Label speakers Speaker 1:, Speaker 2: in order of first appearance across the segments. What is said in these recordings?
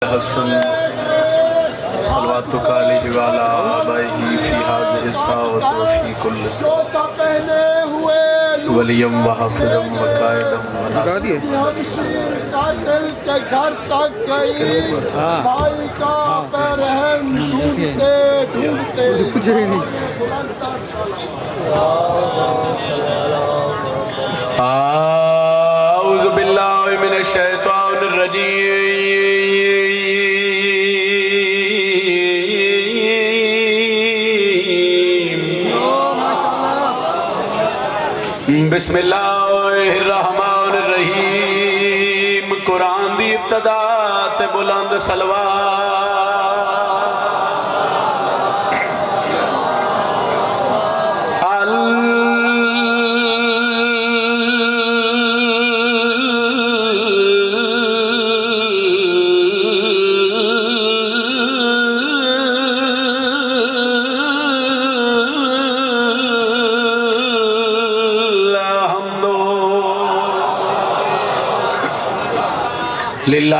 Speaker 1: حسن صلواتک علیہ وعلا آبائہ فی حاضر الساعت وفی کل ساعت ولیم و حافظم و قائدم و ناصر
Speaker 2: قاتل کے گھر تک گئی بھائی کا برہم ڈھونڈتے ڈھونڈتے
Speaker 1: اعوذ باللہ من الشیطان الرجیم بسم اللہ الرحمن الرحیم قرآن دی ابتدا تے بلند صلوات للہ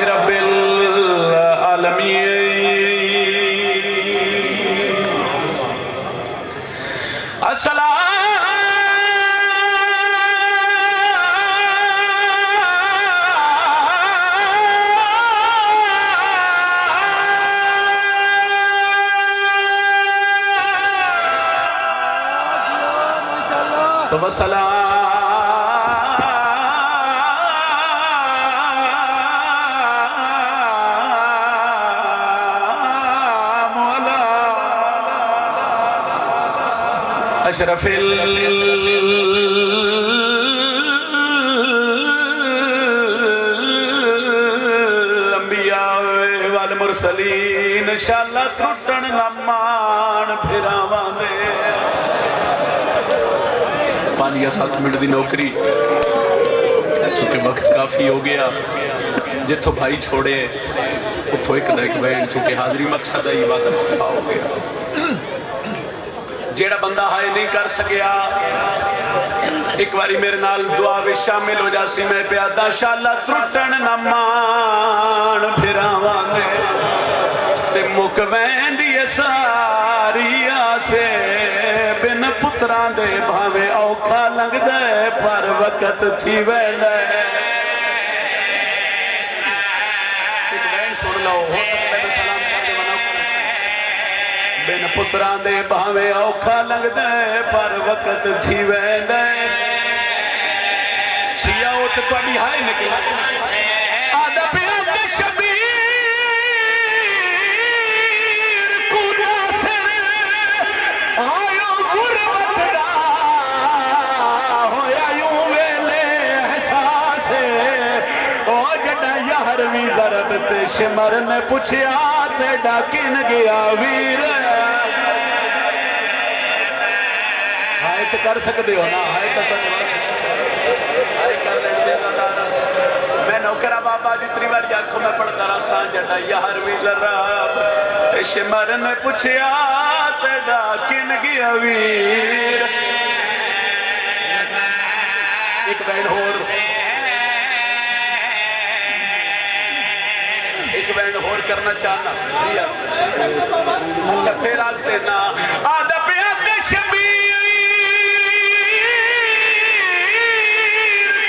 Speaker 1: رب العالمین اشرف الانبیاء والمرسلین انشاءاللہ ترٹن نمان پھراواں دے 5 یا 7 منٹ دی نوکری چونکہ وقت کافی ہو گیا جتھو بھائی چھوڑے اتھو ایک بین چونکہ حاضری مقصد ہے یہ بات اتفا ہو گیا جیڑا بندہ ہائے نہیں کر سکیا ایک باری میرے نال دعا بھی شامل ہو جاسی میں پیادا انشاءاللہ ترٹن نمان پھراواں دے تے مکوین دی ساری آسے بن پتران دے بھاوے اوکھا لنگ دے پر وقت تھی ویلے ایک بین سن لو ہو سکتا ہے میں سلام کر دے بنا بن پتران دے بھاوے اوکھا لنگ دے پر وقت تھی ویلے شیعہ ہوتے تو ابھی ہائے نکلا آدھا پیاد شبیر کو ناصر آیو غربت دا ہویا یوں ویلے احساس او جڑا یارویں ضرب تے شمر نے پوچھیا تے ڈاکن گیا ویر ہائے تو کر سکتے ہو نا ہائے تو نواز ہائے کر لینے دے دارا میں نوکرہ بابا جتنی بار یاکھوں میں پڑھتا رہا سان جڑا یارویں ضرب تے شمر نے پوچھیا تے ڈاکن گیا ویر ایک بین ہور کرنا چاہنا اچھا پھر آگتے نا آدھا پیاد شبیر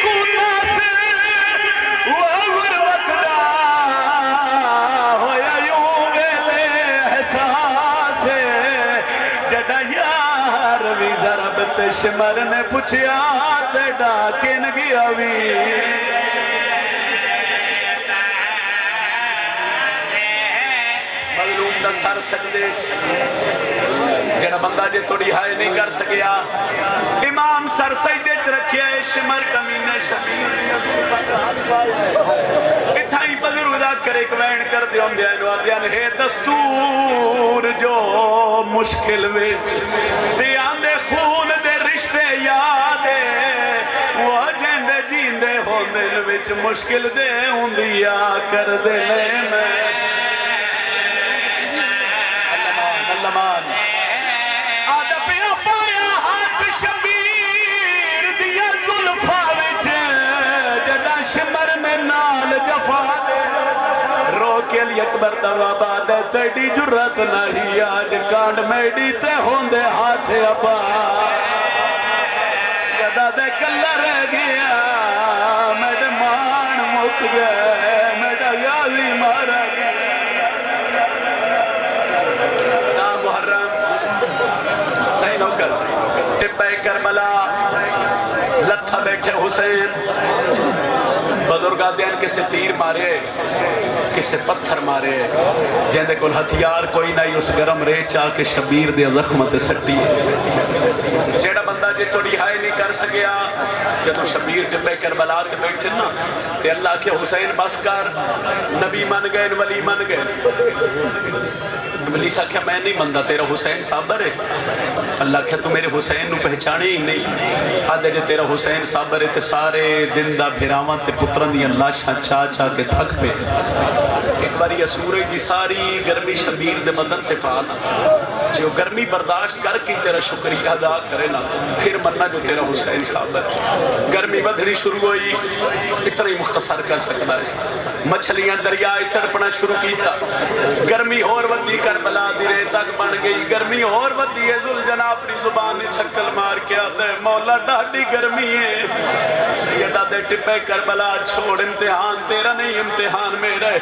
Speaker 1: کو ناصر و غربت دا ہویا یوں ویلے احساس جڑا یارویں ضرب تے شمر نے پوچھیا تے ڈاکن گیا ویر سر سکدے جڑا بندہ جے توڑی ہائے نہیں کر سکیا امام سر سجدے چ رکھیا ہے شمر کمینے شبیر اتھائی بدر ادا کرے ایک وین کر دے ہوں دیا انوادیان ہے دستور جو مشکل ویچ دیان دے خون دے رشتے یادے وہ جیندے جیندے ہوں دل ویچ مشکل دے ہوں دیا کر دے لے میں آدھا پیا پایا ہاتھ شبیر دیا ظلفہ وچ جڑا شمر میں نال جفا دے کے علی اکبر دواباد ہے تیڑی جرت نہیں آج کانڈ میڈی تے ہوندے ہاتھ ابا یدا دے کلہ رہ گیا میڈے مان مک گئے میڈا غازی مارا گیا نا محرم صحیح نوکر ٹپے کربلا لتھا بیٹھے حسین بزرگاں دین کسے تیر مارے کسے پتھر مارے جیندے کل ہتھیار کوئی نہیں اس گرم رے چاہ کے شبیر دے زخمت سٹی جیڑا بندہ جے توڑی ہائے نہیں کر سکیا جدو شبیر جبے کربلا تے بیٹھے نا تے اللہ کے حسین بس کر نبی من گئے ولی من گئے ابلیس کہا میں نہیں مندہ تیرا حسین صابر ہے اللہ کہا تو میرے حسین نو پہچانے ہی نہیں آدھے جے تیرا حسین صابر ہے تے سارے دن دا بھیراواں تے پتران دی اللہ شاہ چاہ کے تھک پہ ایک باری سورج دی ساری گرمی شبیر دے بدن تے پانا جو گرمی برداشت کر کے تیرا شکریہ ادا کرے نا پھر مننا جو تیرا حسین صابر گرمی بدھنی شروع ہوئی اتنا ہی مختصر کر سکتا ہے مچھلیاں دریا تڑپنا شروع کیتا گرمی اور ودی کربلا دی رے تک بن گئی گرمی اور ودی ہے ذوالجناح اپنی زبان چھکل مار کے آتا ہے مولا ڈاڈی گرمی ہے سیدہ دے ٹپے کربلا چھوڑ امتحان تیرا نہیں امتحان میرا ہے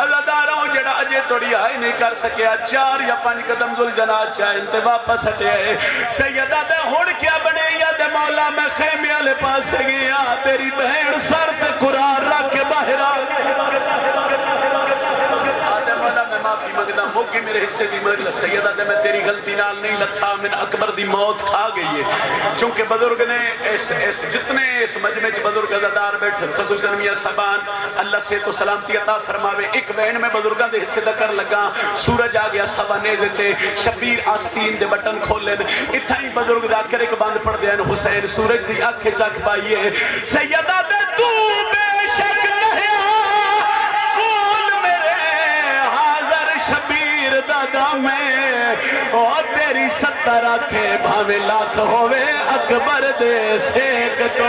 Speaker 1: عزاداروں جڑا اجے توڑی آئی نہیں کر سکیا 4 یا 5 قدم ذوالجناح چاہے انتے واپس ہٹے آئے سیدہ دے ہوڑ کیا بنے یا دے مولا میں خیمے والے پاس سے گیا تیری بہن سر تے قرآن رکھ کے باہر معافی مانگتا موقع میرے حصے دی مجلس سیدہ دے میں تیری غلطی نال نہیں لتھا من اکبر دی موت کھا گئی ہے چونکہ بزرگ نے جتنے اس مجمع چ بزرگ عزادار بیٹھے خصوصاً میاں صاحبان اللہ سے تو سلامتی عطا فرماوے ایک بہن میں بزرگاں دے حصے دکر لگا سورج آ گیا سوا نیزے تے شبیر آستین دے بٹن کھولے اتھا ہی بزرگ ذاکر ایک باندھ پڑھ دیا حسین سورج دی آنکھیں چک پائیے سیدہ دے تو بے شک نہیں شبیر دادا میں اور تیری 70 آنکھیں بھاوے لاکھ ہوئے اکبر دے سیک تو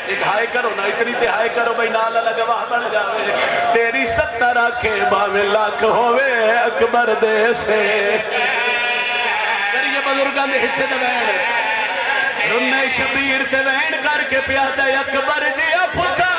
Speaker 1: ایک ہائے کرو نا اتنی تے ہائے کرو بھئی نالا لگواہ بڑھ جاوے تیری 70 آنکھیں بھاوے لاکھ ہوئے اکبر دے سیک کریے بزرگان دے حصے دے وین رنے شبیر تے وین کر کے پیادہ اکبر جیا پتا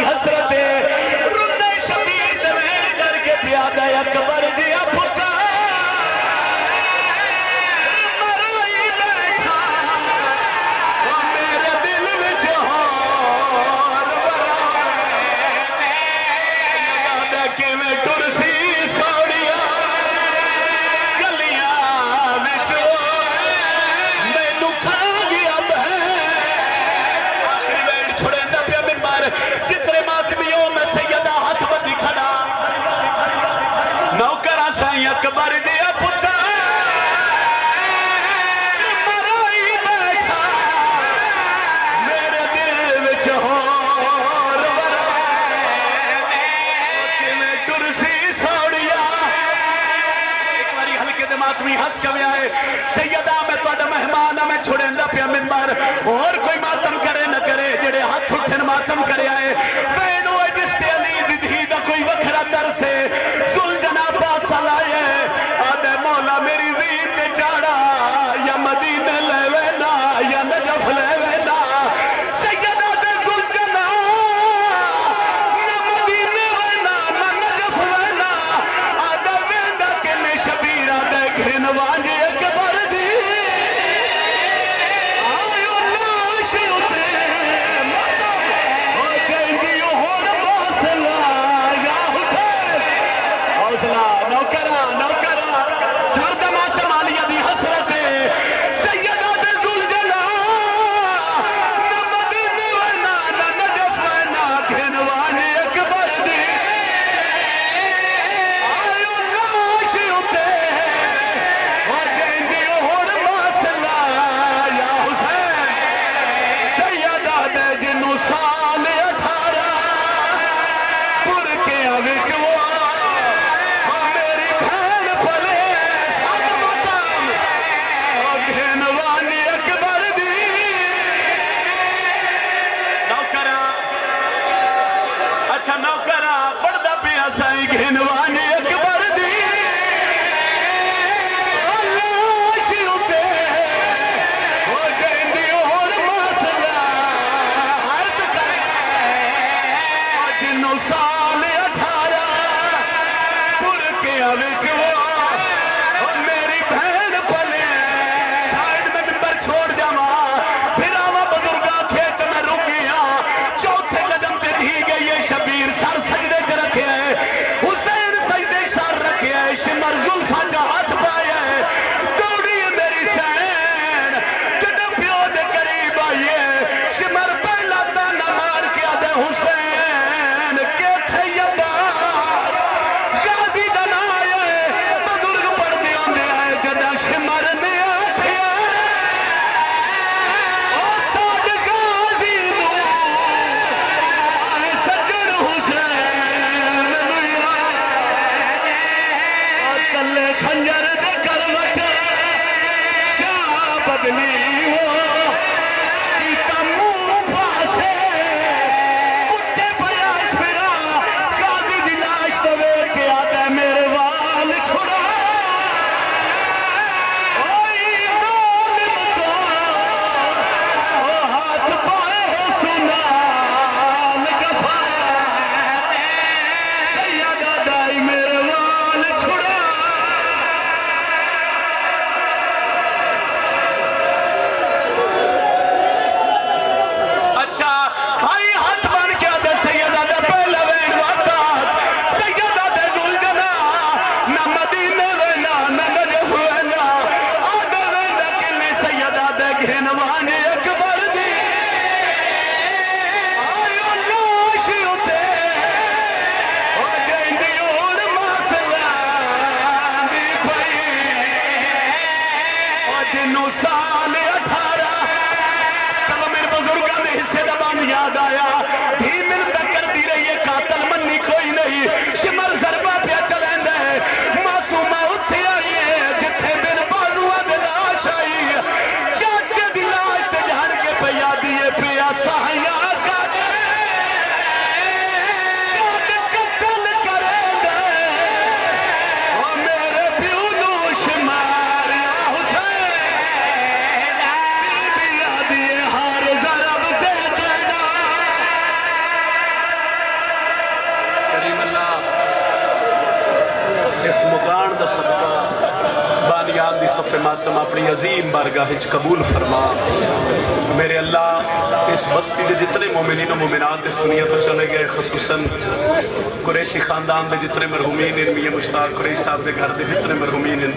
Speaker 1: حسرت رندے شبیر جوین کر کے پیادہ اکبر جیا پتا مرائی بیٹھا میرے دل وچ ہور برائے لگا کہ میں کرسی سوڑیا گلیاں وچ مینوں کھا گیا بہن آخری بیٹھ چھوڑے نہ پیا ممبر جتنے ماتمیوں میں سیدہ ہاتھ بندی کھڑا نوکرہ سائیں اکبر دیا پتا مرائی بیٹھا میرے دل وچ ہور برائے کہ میں کرسی سوڑیا ایک باری ہلکے دے ماتمی ہاتھ چوے آئے سیدہ میں توڑا مہمانہ میں چھوڑے نہ پیا ممبر اور کوئی ماتم کرے نہ کرے جڑے ہاتھ اٹھن ماتم کرے آئے بینو جس تے علی دی دا کوئی وکھرا تر سے ذوالجناح پاس لائے آدھے مولا میری زید تے چاڑا یا مدینہ لے وینا یا نجف لے وینا سیدہ دے ذوالجناح نہ مدینہ وینا نہ نجف وینا آدھے ویندہ کے میں شبیر آدھے گھن وانجے اکبر دی نوکرہ سرد ماتم آلیہ دی حسرت دنیا وچ وہ میری بہن پلے شاید میں ممبر چھوڑ جاواں پھر آواں بزرگاں کھیت میں رکیاں چوتھے قدم تے دی گئی ہے شبیر سر سجدے چ رکھے ہے حسین سجدے سر رکھے ہے شمر زلفاں چ ہاتھ پایا ہے دوڑی ہے میری سین جدوں پیو دے قریب آئی ہے شمر پہلا تانا مار کے آدھے حسین کہ تھے عباس غازی دا نا آئے بزرگ پڑھ دے آندے آئے جدا شمر نے آٹھیا او ساڈ غازی نو آئے سجن حسین نو او کلے خنجر دے کروٹ شاہ بدلی ہو کیتا منہ پاسے کٹے پیاش پھرا غازی دی لاش تو ویکھ کے آدھا میرے وال چھڑا اوئی ظالم کو او ہاتھ پائے سنال جفا سیدہ دائی میرے وال چھڑا اچھا بھائی ہاتھ بن کے آدھے سیدہ دے پہلے وین واتات سیدہ دے زلجنا نہ مدینے وینا نہ نجف وینا آدھے ویندہ کلی سیدہ دے گھنوانی اکبر دی آئیو لاشی اتے او جیندی اوڑ ماسلان دی پئی او جنو سال 18 چلو میرے بزرگاں دے حصے دا بند یاد آیا دھی منت کر دی رہی ہے قاتل منی کوئی نہیں شمر ضربہ پیا چلیں دے معصومہ اتھی آئی ہے جتھے بن بازوہ دے لاش آئی ہے چاچے دی لاش تے جھڑ کے پیا دیئے پیا ساہیاں کاٹے قتل کرے دے او میرے پیو نو شمار یا حسین بی بی آدیے ہار ضرب دے دینا کریم اللہ اس مقان دا صدقہ بانیان دی صف ماتم اپنی عظیم بارگاہ وچ قبول فرما میرے اللہ اس بستی دے جتنے مومنین و مومنات اس دنیا تو چلے گئے خصوصاً قریشی خاندان دے جتنے مرحومین ان میاں مشتاق قریش صاحب دے گھر دے جتنے مرحومین ان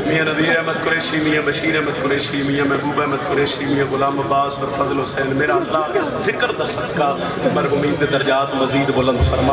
Speaker 1: میاں نذیر احمد قریشی میاں بشیر احمد قریشی میاں محبوب احمد قریشی میاں غلام عباس اور فضل حسین میرا اللہ اس ذکر دا صدقہ مرحومین دے درجات مزید بلند فرما